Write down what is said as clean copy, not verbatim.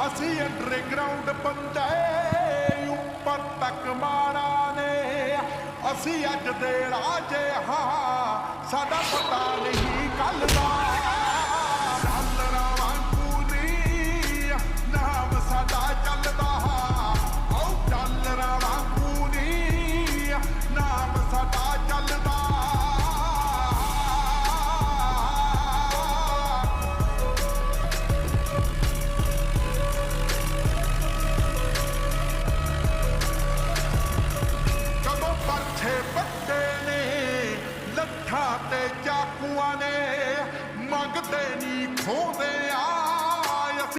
ਅਸੀਂ ਅੰਡਰਗਰਾਉਂਡ ਬੰਦੇ ਉੱਪਰ ਤੱਕ ਮਾਰਾ ਨੇ ਅਸੀਂ ਅੱਜ ਦੇ ਰਾਜੇ ਹਾਂ ਸਾਡਾ ਪਤਾ ਨਹੀਂ ਕੱਲ ਦਾ ਡਾਲਰਾਂ ਵਾਂਗੂ ਨੀ ਨਾਮ ਸਾਡਾ ਚੱਲਦਾ ਆਓ ਡਾਲਰਾਂ ਵਾਂਗੂ ਨੀ ਨਾਮ ਸਾਡਾ ਚੱਲਦਾ ਤੇ ਚਾਕੂਆਂ ਨੇ ਮੰਗਦੇ ਨਹੀਂ ਖੋਦੇ